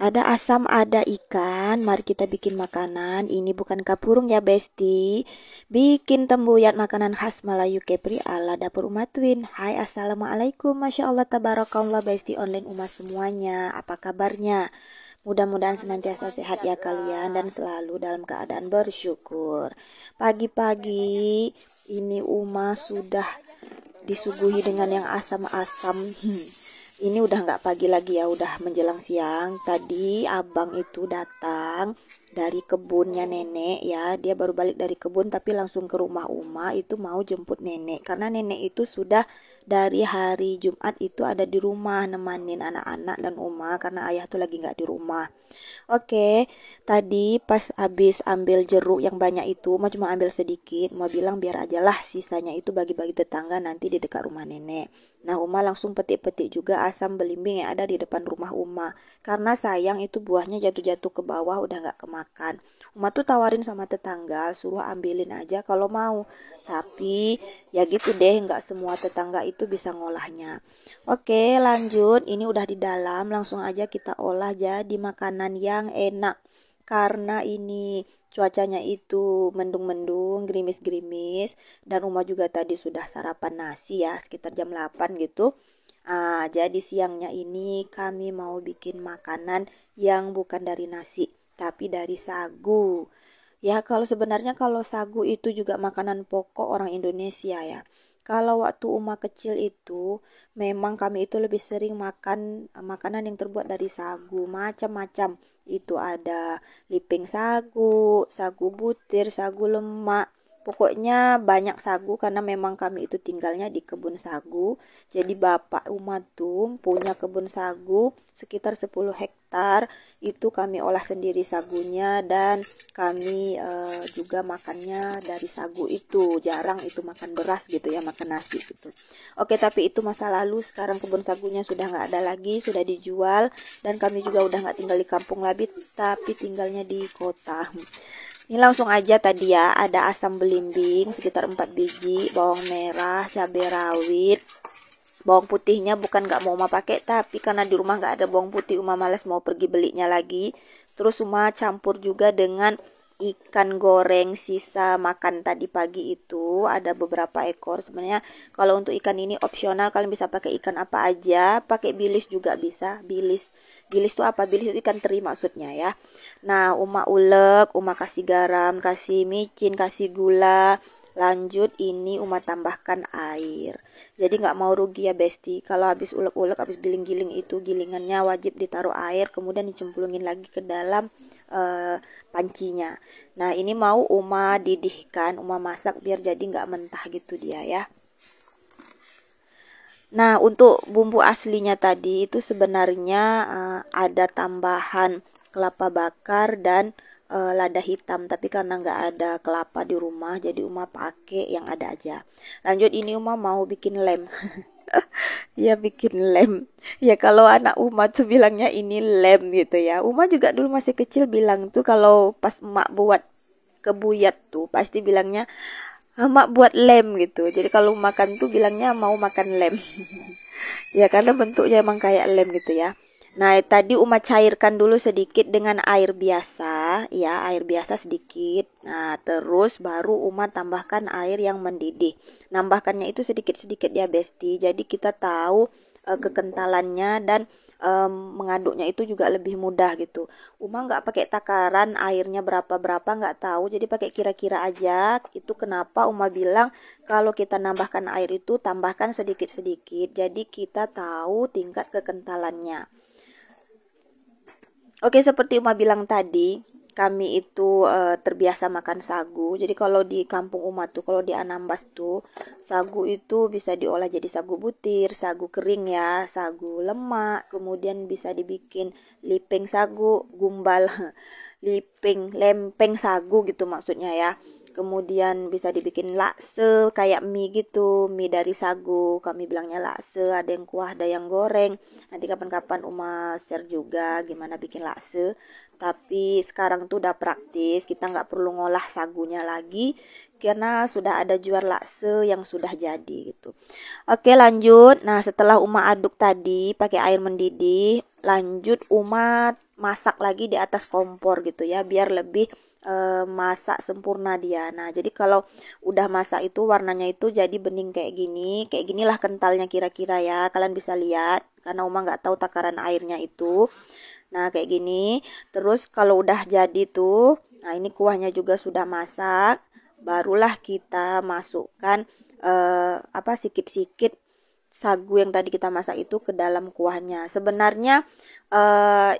Ada asam, ada ikan. Mari kita bikin makanan. Ini bukan kapurung ya, Besti. Bikin tembuyan makanan khas Melayu Kepri ala dapur Uma Twin. Hai, assalamualaikum. Masya Allah, tabarakallah, Besti online Uma semuanya. Apa kabarnya? Mudah-mudahan senantiasa sehat ya kalian dan selalu dalam keadaan bersyukur. Pagi-pagi ini Uma sudah disuguhi dengan yang asam-asam. Ini udah nggak pagi lagi ya, udah menjelang siang. Tadi abang itu datang dari kebunnya nenek ya. Dia baru balik dari kebun tapi langsung ke rumah Uma itu mau jemput nenek. Karena nenek itu sudah dari hari Jumat itu ada di rumah nemanin anak-anak dan Uma karena ayah tuh lagi nggak di rumah. Oke, tadi pas habis ambil jeruk yang banyak itu, cuma ambil sedikit. Mau bilang biar aja lah sisanya itu bagi-bagi tetangga nanti di dekat rumah nenek. Nah, Uma langsung petik-petik juga asam belimbing yang ada di depan rumah Uma. Karena sayang itu buahnya jatuh-jatuh ke bawah udah nggak kemakan. Uma tuh tawarin sama tetangga, suruh ambilin aja kalau mau. Tapi ya gitu deh, nggak semua tetangga itu bisa ngolahnya. Oke, lanjut. Ini udah di dalam, langsung aja kita olah jadi makanan yang enak. Karena ini cuacanya itu mendung-mendung, gerimis-gerimis, dan Uma juga tadi sudah sarapan nasi ya, sekitar jam 8 gitu. Jadi siangnya ini kami mau bikin makanan yang bukan dari nasi, tapi dari sagu. Ya, kalau sagu itu juga makanan pokok orang Indonesia ya. Kalau waktu Uma kecil itu, memang kami itu lebih sering makan makanan yang terbuat dari sagu, macam-macam. Itu ada liping sagu, sagu butir, sagu lemak. Pokoknya banyak sagu karena memang kami itu tinggalnya di kebun sagu. Jadi bapak Uma tuh punya kebun sagu sekitar 10 hektar. Itu kami olah sendiri sagunya dan kami juga makannya dari sagu itu. Jarang itu makan beras gitu ya, makan nasi gitu. Oke, tapi itu masa lalu. Sekarang kebun sagunya sudah nggak ada lagi, sudah dijual. Dan kami juga udah nggak tinggal di kampung lagi, tapi tinggalnya di kota. Ini langsung aja tadi ya, ada asam belimbing sekitar 4 biji, bawang merah, cabai rawit, bawang putihnya bukan nggak mau Uma pakai, tapi karena di rumah nggak ada bawang putih, Uma males mau pergi belinya lagi. Terus Uma campur juga dengan ikan goreng sisa makan tadi pagi itu, ada beberapa ekor. Sebenarnya kalau untuk ikan ini opsional, kalian bisa pakai ikan apa aja, pakai bilis juga bisa. Bilis itu apa? Bilis itu ikan teri maksudnya ya. Nah, Uma ulek, Uma kasih garam, kasih micin, kasih gula. Lanjut ini Uma tambahkan air. Jadi nggak mau rugi ya Besti. Kalau habis ulek-ulek, habis giling-giling itu gilingannya wajib ditaruh air, kemudian dicemplungin lagi ke dalam pancinya. Nah, ini mau Uma didihkan, Uma masak biar jadi nggak mentah gitu dia ya. Nah, untuk bumbu aslinya tadi itu sebenarnya ada tambahan kelapa bakar dan lada hitam. Tapi karena nggak ada kelapa di rumah, jadi Uma pakai yang ada aja. Lanjut ini Uma mau bikin lem. Ya bikin lem. Ya kalau anak Uma tuh bilangnya ini lem gitu ya. Uma juga dulu masih kecil bilang tuh kalau pas emak buat kebuyat tuh pasti bilangnya emak buat lem gitu. Jadi kalau makan tuh bilangnya mau makan lem. Ya karena bentuknya emang kayak lem gitu ya. Nah, tadi Uma cairkan dulu sedikit dengan air biasa, ya, air biasa sedikit. Nah, terus baru Uma tambahkan air yang mendidih. Nambahkannya itu sedikit-sedikit ya, Besti. Jadi kita tahu kekentalannya dan mengaduknya itu juga lebih mudah gitu. Uma nggak pakai takaran airnya berapa-berapa, nggak tahu. Jadi pakai kira-kira aja. Itu kenapa Uma bilang kalau kita nambahkan air itu tambahkan sedikit-sedikit. Jadi kita tahu tingkat kekentalannya. Oke, seperti Uma bilang tadi, kami itu terbiasa makan sagu. Jadi kalau di kampung Uma tuh, kalau di Anambas tuh, sagu itu bisa diolah jadi sagu butir, sagu kering ya, sagu lemak, kemudian bisa dibikin liping sagu, gumbal, lempeng sagu gitu maksudnya ya. Kemudian bisa dibikin lakse kayak mie gitu, mie dari sagu. Kami bilangnya lakse, ada yang kuah, ada yang goreng. Nanti kapan-kapan Uma share juga gimana bikin lakse. Tapi sekarang tuh udah praktis, kita nggak perlu ngolah sagunya lagi karena sudah ada jual lakse yang sudah jadi gitu. Oke, lanjut. Nah, setelah Uma aduk tadi pakai air mendidih, lanjut Uma masak lagi di atas kompor gitu ya, biar lebih masak sempurna dia. Nah, jadi kalau udah masak itu warnanya itu jadi bening kayak gini. Kayak ginilah kentalnya kira-kira ya. Kalian bisa lihat karena Uma nggak tahu takaran airnya itu. Nah, kayak gini. Terus kalau udah jadi tuh, nah ini kuahnya juga sudah masak. Barulah kita masukkan sikit-sikit sagu yang tadi kita masak itu ke dalam kuahnya. Sebenarnya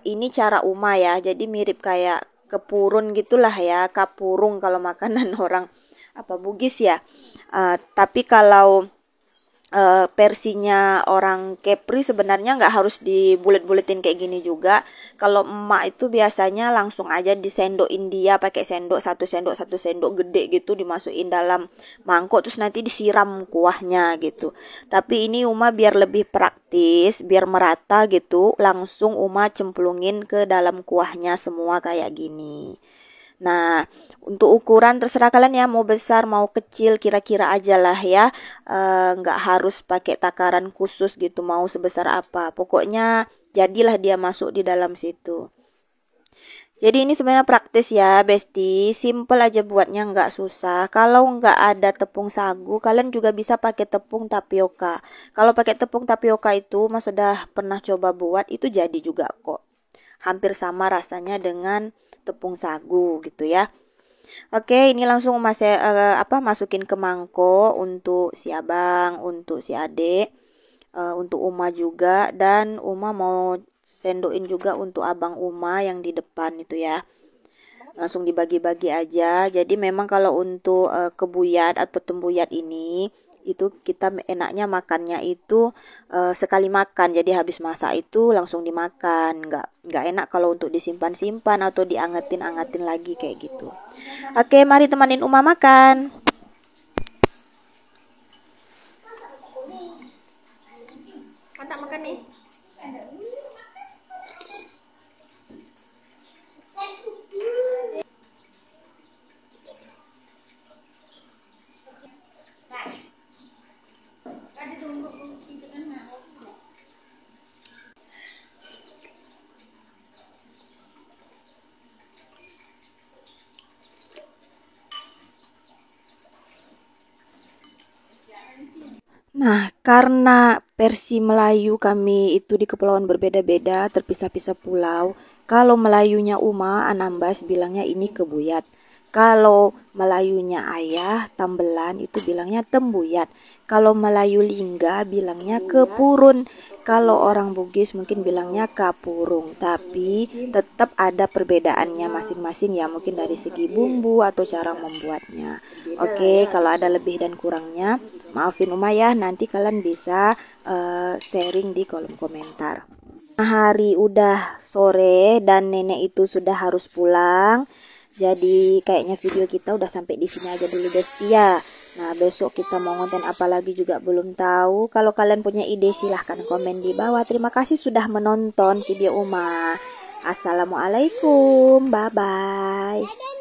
ini cara Uma ya. Jadi mirip kayak kepurun gitulah ya, kapurung kalau makanan orang Bugis ya. Tapi kalau versinya orang Kepri sebenarnya nggak harus dibulet-buletin kayak gini juga. Kalau emak itu biasanya langsung aja disendokin dia pakai satu sendok gede gitu, dimasukin dalam mangkok terus nanti disiram kuahnya gitu. Tapi ini Uma biar lebih praktis, biar merata gitu, langsung Uma cemplungin ke dalam kuahnya semua kayak gini. Nah, untuk ukuran terserah kalian ya, mau besar mau kecil kira-kira aja lah ya. Nggak harus pakai takaran khusus gitu, mau sebesar apa. Pokoknya jadilah dia masuk di dalam situ. Jadi ini sebenarnya praktis ya Besti, simple aja buatnya, nggak susah. Kalau nggak ada tepung sagu, kalian juga bisa pakai tepung tapioka. Kalau pakai tepung tapioka itu, Mas sudah pernah coba buat, itu jadi juga kok. Hampir sama rasanya dengan tepung sagu gitu ya. Oke, ini langsung masukin ke mangkok untuk si abang, untuk si adik, untuk Uma juga, dan Uma mau sendokin juga untuk abang Uma yang di depan itu ya. Langsung dibagi-bagi aja. Jadi memang kalau untuk kebuyat atau tembuyat ini itu kita enaknya makannya itu sekali makan, jadi habis masak itu langsung dimakan, nggak enak kalau untuk disimpan-simpan atau diangetin-angetin lagi kayak gitu. Oke, mari temanin Uma makan. Mantap makan nih. Nah, karena versi Melayu kami itu di kepulauan berbeda-beda, terpisah-pisah pulau. Kalau Melayunya Uma, Anambas bilangnya ini kebuyat. Kalau Melayunya Ayah, Tambelan itu bilangnya tembuyat. Kalau Melayu Lingga bilangnya kepurun. Kalau orang Bugis mungkin bilangnya kapurung. Tapi tetap ada perbedaannya masing-masing ya. Mungkin dari segi bumbu atau cara membuatnya. Oke, kalau ada lebih dan kurangnya, maafin Uma ya, nanti kalian bisa sharing di kolom komentar. Hari udah sore dan nenek itu sudah harus pulang. Jadi kayaknya video kita udah sampai di sini aja dulu Besti ya. Nah, besok kita mau konten apa lagi juga belum tahu. Kalau kalian punya ide silahkan komen di bawah. Terima kasih sudah menonton video Uma. Assalamualaikum, bye bye.